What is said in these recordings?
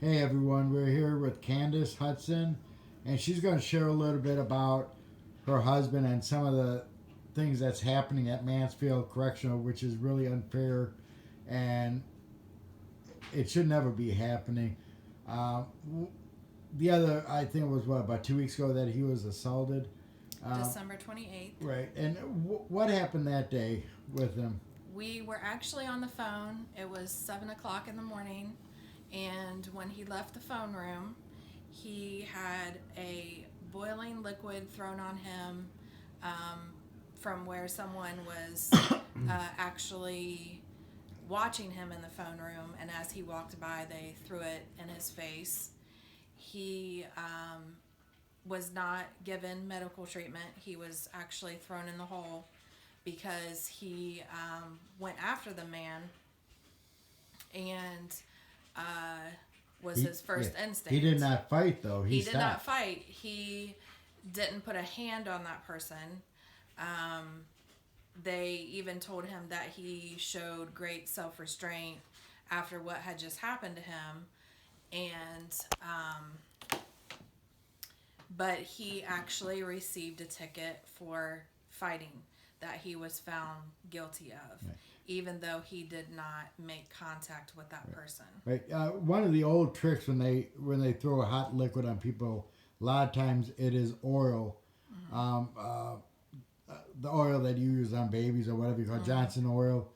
Hey everyone, we're here with Candace Hudson, and she's going to share a little bit about her husband and some of the things that's happening at Mansfield Correctional, which is really unfair, and it should never be happening. Uh, the other, I think, it was about 2 weeks ago that he was assaulted. December 28th. Right, and what happened that day with him? We were actually on the phone. It was 7 o'clock in the morning, and when he left the phone room, he had a boiling liquid thrown on him from where someone was actually watching him in the phone room, and as he walked by, they threw it in his face. He was not given medical treatment. He was actually thrown in the hole because he went after the man and was his first instinct. He did not fight, though. He did not fight. He didn't put a hand on that person. They even told him that he showed great self-restraint after what had just happened to him. But he actually received a ticket for fighting that he was found guilty of, right, even though he did not make contact with that person. Right. One of the old tricks when they throw a hot liquid on people, a lot of times it is oil. Mm-hmm. The oil that you use on babies or whatever you call, mm-hmm, Johnson oil.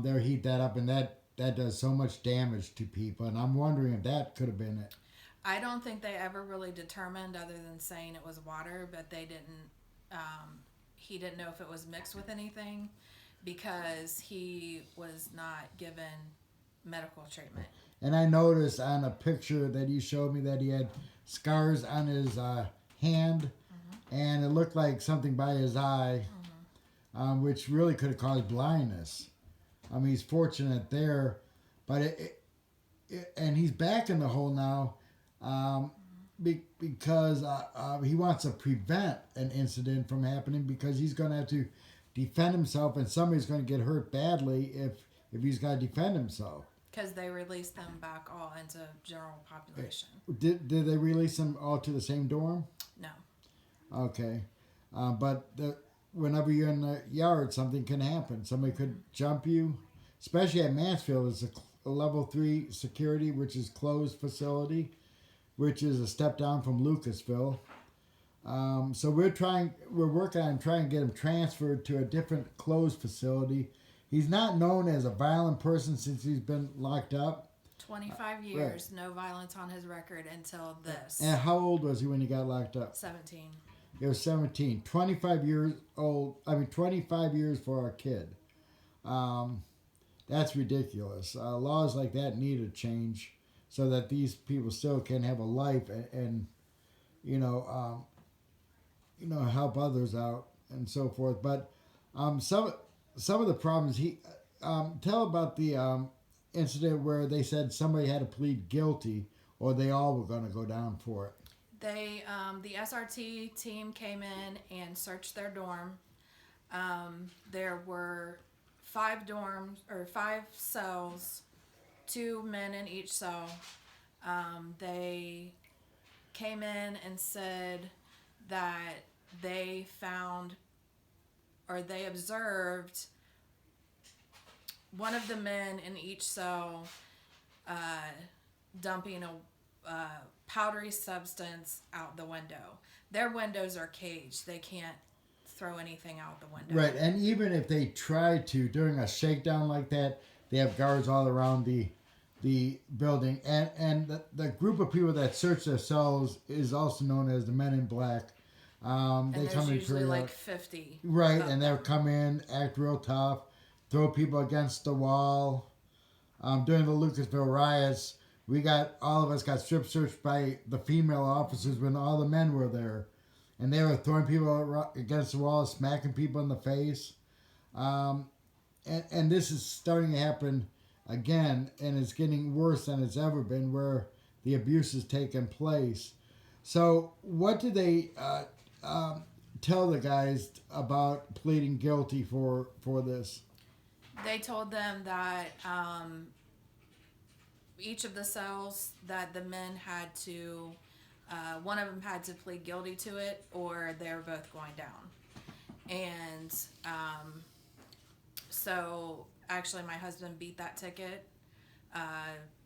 They'll heat that up, and that does so much damage to people. And I'm wondering if that could have been it. I don't think they ever really determined, other than saying it was water, but they didn't. He didn't know if it was mixed with anything because he was not given medical treatment. And I noticed on a picture that you showed me that he had scars on his hand, mm-hmm, and it looked like something by his eye, mm-hmm, which really could have caused blindness. I mean, he's fortunate there, but and he's back in the hole now. Because he wants to prevent an incident from happening, because he's going to have to defend himself, and somebody's going to get hurt badly if he's got to defend himself. Because they released them back all into general population. Did they release them all to the same dorm? No. Okay. But whenever you're in the yard, something can happen. Somebody could jump you, especially at Mansfield. It's a level 3 security, which is closed facility, which is a step down from Lucasville. So we're working on trying to get him transferred to a different closed facility. He's not known as a violent person since he's been locked up. 25 years, right, no violence on his record until this. And how old was he when he got locked up? 17. He was 17. 25 years old. 25 years for a kid. That's ridiculous. Laws like that need to change, so that these people still can have a life and help others out and so forth. But some of the problems tell about the incident where they said somebody had to plead guilty, or they all were going to go down for it. The SRT team came in and searched their dorm. There were 5 cells, 2 men in each cell. They came in and said that they observed one of the men in each cell dumping a powdery substance out the window. Their windows are caged. They can't throw anything out the window. Right, and even if they try to, during a shakedown like that, they have guards all around the building, and the group of people that search their cells is also known as the Men in Black. They come in usually like 50. Right, and they'll come in, act real tough, throw people against the wall. During the Lucasville riots, all of us got strip searched by the female officers when all the men were there, and they were throwing people against the wall, smacking people in the face. And this is starting to happen again, and it's getting worse than it's ever been, where the abuse is taking place. So what did they tell the guys about pleading guilty for this? They told them that each of the cells that the men had to, one of them had to plead guilty to it, or they're both going down. And so actually, my husband beat that ticket.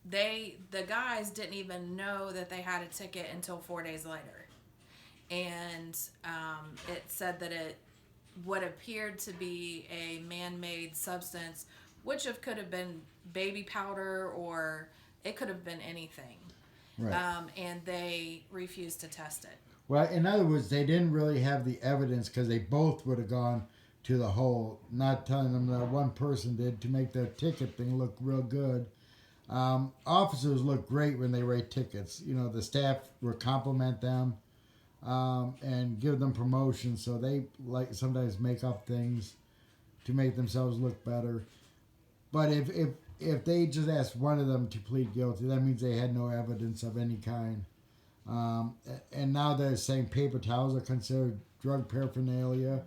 The guys didn't even know that they had a ticket until 4 days later, and it said that it what appeared to be a man-made substance, which could have been baby powder, or it could have been anything. Right. And they refused to test it. Well, in other words, they didn't really have the evidence because they both would have gone to the hole, not telling them that one person did to make their ticket thing look real good. Officers look great when they write tickets. You know, the staff will compliment them and give them promotions, so they like sometimes make up things to make themselves look better. But if they just asked one of them to plead guilty, that means they had no evidence of any kind. And now they're saying paper towels are considered drug paraphernalia.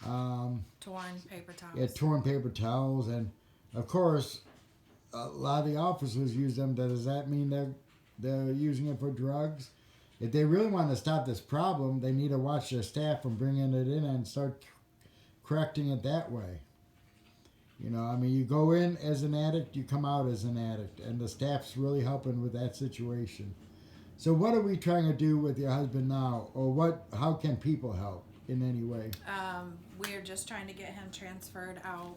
Torn paper towels. Yeah, torn paper towels, and of course, a lot of the officers use them. Does that mean they're using it for drugs? If they really want to stop this problem, they need to watch their staff from bringing it in and start correcting it that way. You know, I mean, you go in as an addict, you come out as an addict, and the staff's really helping with that situation. So, what are we trying to do with your husband now, or what? How can people help in any way? We're just trying to get him transferred out.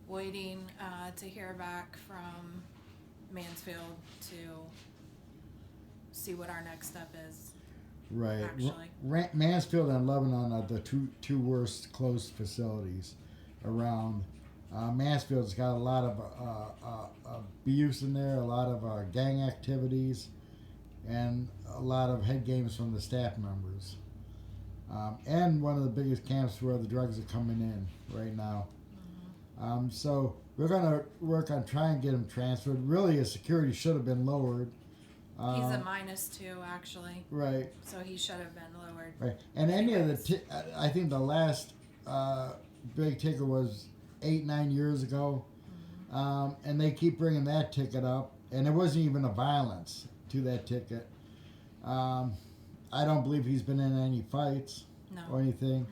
Waiting to hear back from Mansfield to see what our next step is. Right. Actually, Mansfield and Lebanon are the two worst closed facilities around. Mansfield's got a lot of abuse in there, a lot of gang activities, and a lot of head games from the staff members. And one of the biggest camps where the drugs are coming in right now. So we're going to work on trying to get him transferred. Really, his security should have been lowered. he's a -2, actually. Right. So he should have been lowered. Right. And any of the, I think the last big ticket was 8-9 years ago. And they keep bringing that ticket up. And there wasn't even a violence to that ticket. I don't believe he's been in any fights or anything,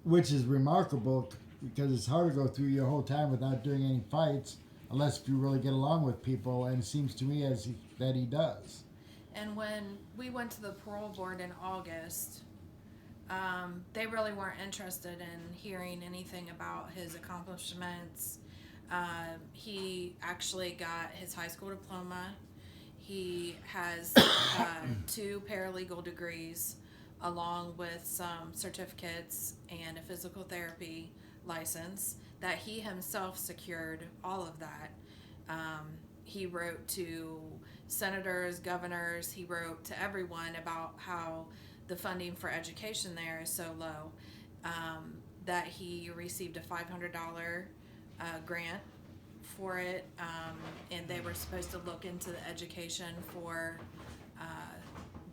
which is remarkable because it's hard to go through your whole time without doing any fights unless you really get along with people, and it seems to me that he does. And when we went to the parole board in August, they really weren't interested in hearing anything about his accomplishments. He actually got his high school diploma. He has 2 paralegal degrees, along with some certificates and a physical therapy license that he himself secured. All of that. He wrote to senators, governors. He wrote to everyone about how the funding for education there is so low, that he received a $500 grant for it, and they were supposed to look into the education for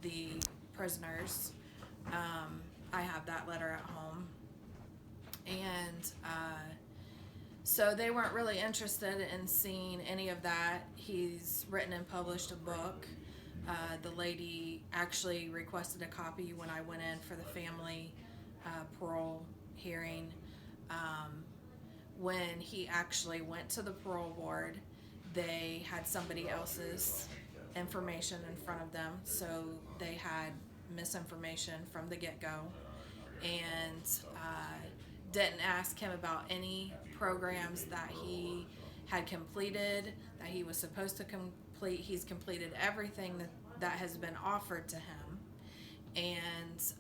the prisoners. I have that letter at home, and so they weren't really interested in seeing any of that. He's written and published a book. The lady actually requested a copy when I went in for the family parole hearing. When he actually went to the parole board, they had somebody else's information in front of them, so they had misinformation from the get-go, and didn't ask him about any programs that he had completed, that he was supposed to complete. He's completed everything that has been offered to him, and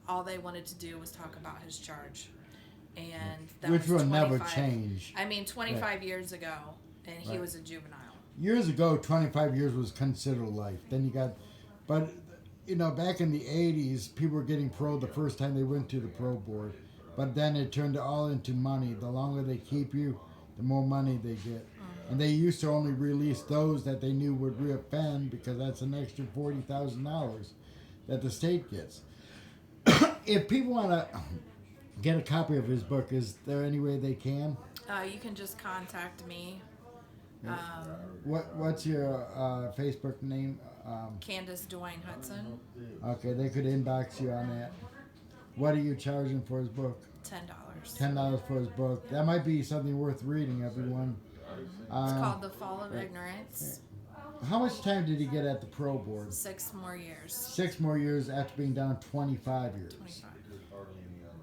all they wanted to do was talk about his charge. And that which will never 25 change. 25 years ago, and he was a juvenile. Years ago, 25 years was considered life. Then you got, but you know, back in the 80s, people were getting parole the first time they went to the parole board. But then it turned all into money. The longer they keep you, the more money they get. And they used to only release those that they knew would reoffend, because that's an extra $40,000 that the state gets. If people want to get a copy of his book, is there any way they can? You can just contact me. What's your Facebook name? Candace Hudson. Okay, they could inbox you on that. What are you charging for his book? $10. $10 for his book. That might be something worth reading, everyone. It's called The Fall of Ignorance. How much time did he get at the parole board? 6 more years. 6 more years after being down 25 years.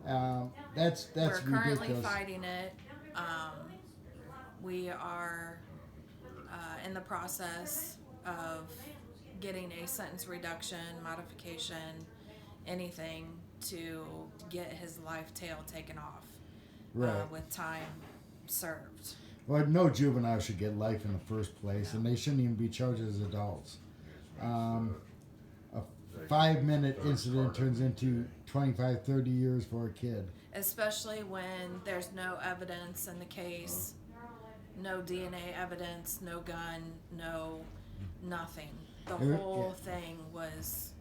25. That's We're currently ridiculous. fighting it. We are in the process of getting a sentence reduction, modification, anything to get his life tail taken off Right. with time served. Well, no juvenile should get life in the first place, and they shouldn't even be charged as adults. A 5-minute incident turns into 25, 30 years for a kid. Especially when there's no evidence in the case, no DNA evidence, no gun, no nothing. The whole thing was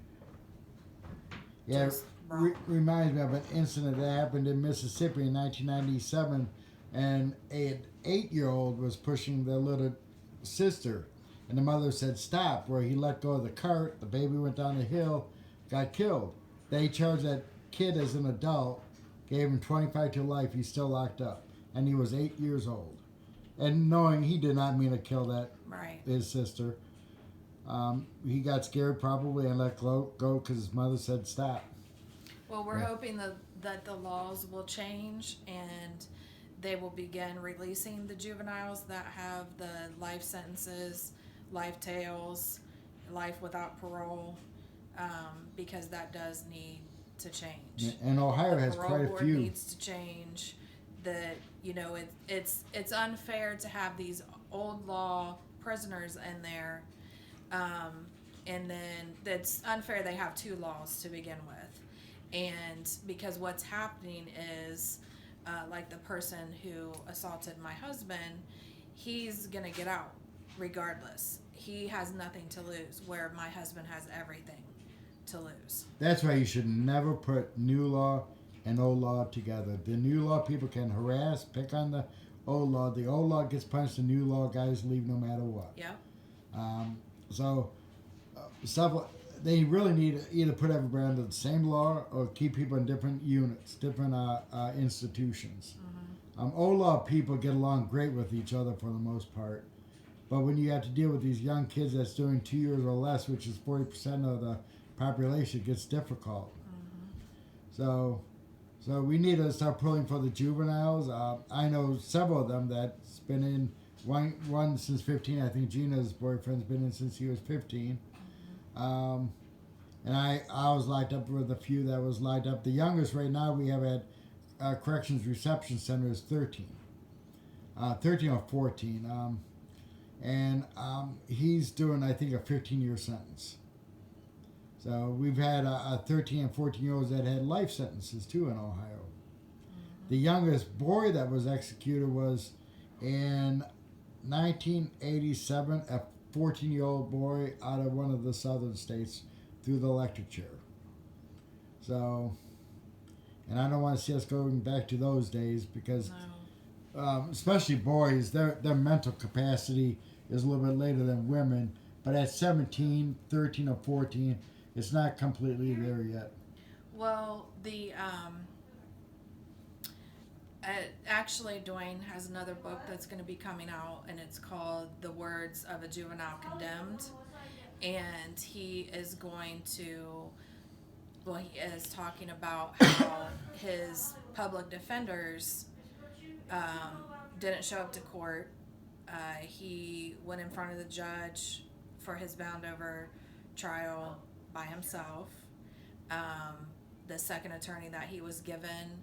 just wrong. Reminds me of an incident that happened in Mississippi in 1997, and an 8-year-old was pushing the little sister, and the mother said stop, where he let go of the cart, the baby went down the hill, got killed. They charged that kid as an adult, gave him 25 to life. He's still locked up, and he was 8 years old, and knowing he did not mean to kill that his sister. He got scared probably and let go because his mother said stop. Well, we're hoping that the laws will change and they will begin releasing the juveniles that have the life sentences, life tails, life without parole, because that does need to change. And Ohio has parole quite a board few. Needs to change. That it's unfair to have these old law prisoners in there, and then it's unfair they have 2 laws to begin with, and because what's happening is like the person who assaulted my husband, he's gonna get out regardless. He has nothing to lose, where my husband has everything to lose. That's why you should never put new law and old law together. The new law people can harass, pick on the old law. The old law gets punished. The new law guys leave no matter what. Yeah. So stuff they really need to either put everybody under the same law or keep people in different units, different institutions. Old law people get along great with each other for the most part, but when you have to deal with these young kids that's doing 2 years or less, which is 40% of the population, it gets difficult. So we need to start pulling for the juveniles. I know several of them that's been in, one since 15. I think Gina's boyfriend's been in since he was 15. And I was locked up with a few that was locked up. The youngest right now we have at Corrections Reception Center is 13. 13 or 14. And he's doing, I think, a 15-year sentence. So we've had 13 and 14-year-olds that had life sentences too in Ohio. The youngest boy that was executed was in 1987, a 14-year-old boy out of one of the southern states through the electric chair. So, and I don't want to see us going back to those days because, especially boys, their mental capacity is a little bit later than women. But at 17, 13, or 14, it's not completely there yet. Well, actually, Dwayne has another book that's going to be coming out, and it's called The Words of a Juvenile Condemned. And he is going to, he is talking about how his public defenders didn't show up to court. He went in front of the judge for his bound over trial by himself. The second attorney that he was given,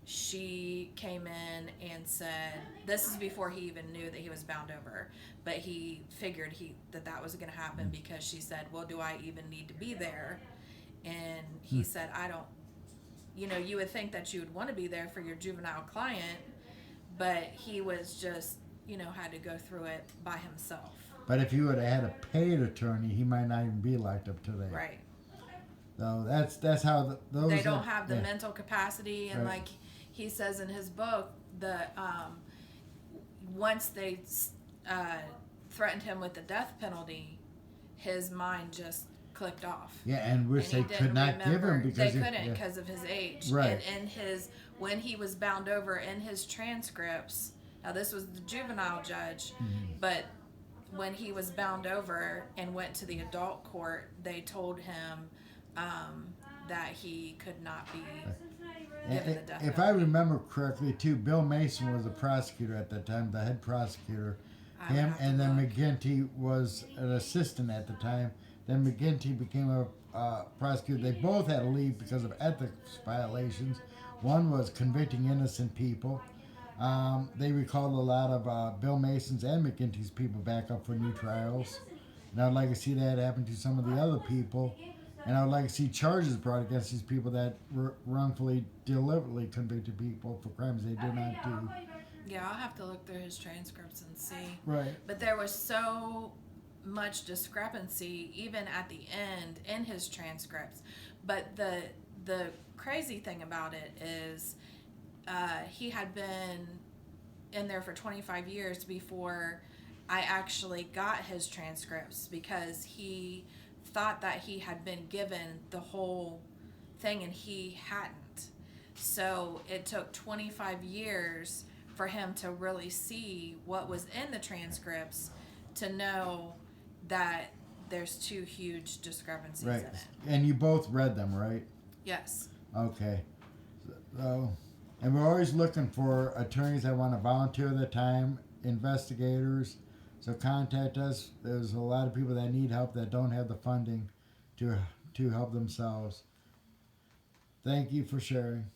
she came in and said, this is before he even knew that he was bound over, but he figured that was going to happen because she said, well, do I even need to be there? And he said, I don't, you would think that you would want to be there for your juvenile client, but he was just, had to go through it by himself. But if you would have had a paid attorney, he might not even be locked up today. Right. So that's how those. They don't have the mental capacity, and like he says in his book, once they threatened him with the death penalty, his mind just clicked off. Yeah, and which And they he could didn't not give remember. him because They he- couldn't yeah. because of his age. Right. And in his when he was bound over in his transcripts. Now this was the juvenile judge, but when he was bound over and went to the adult court, they told him that he could not be given the death If penalty. I remember correctly, too, Bill Mason was the prosecutor at that time, the head prosecutor. I would Him have to and then look. McGinty was an assistant at the time. Then McGinty became a prosecutor. They both had to leave because of ethics violations. One was convicting innocent people. They recalled a lot of Bill Mason's and McGinty's people back up for new trials. And I'd like to see that happen to some of the other people. And I would like to see charges brought against these people that wrongfully, deliberately convicted people for crimes they did not do. Yeah, I'll have to look through his transcripts and see. Right. But there was so much discrepancy even at the end in his transcripts. But the crazy thing about it is he had been in there for 25 years before I actually got his transcripts, because he thought that he had been given the whole thing and he hadn't. So it took 25 years for him to really see what was in the transcripts to know that there's two huge discrepancies Right. in it. And you both read them, right? Yes. Okay. So, and we're always looking for attorneys that want to volunteer their time, investigators. So contact us. There's a lot of people that need help that don't have the funding to help themselves. Thank you for sharing.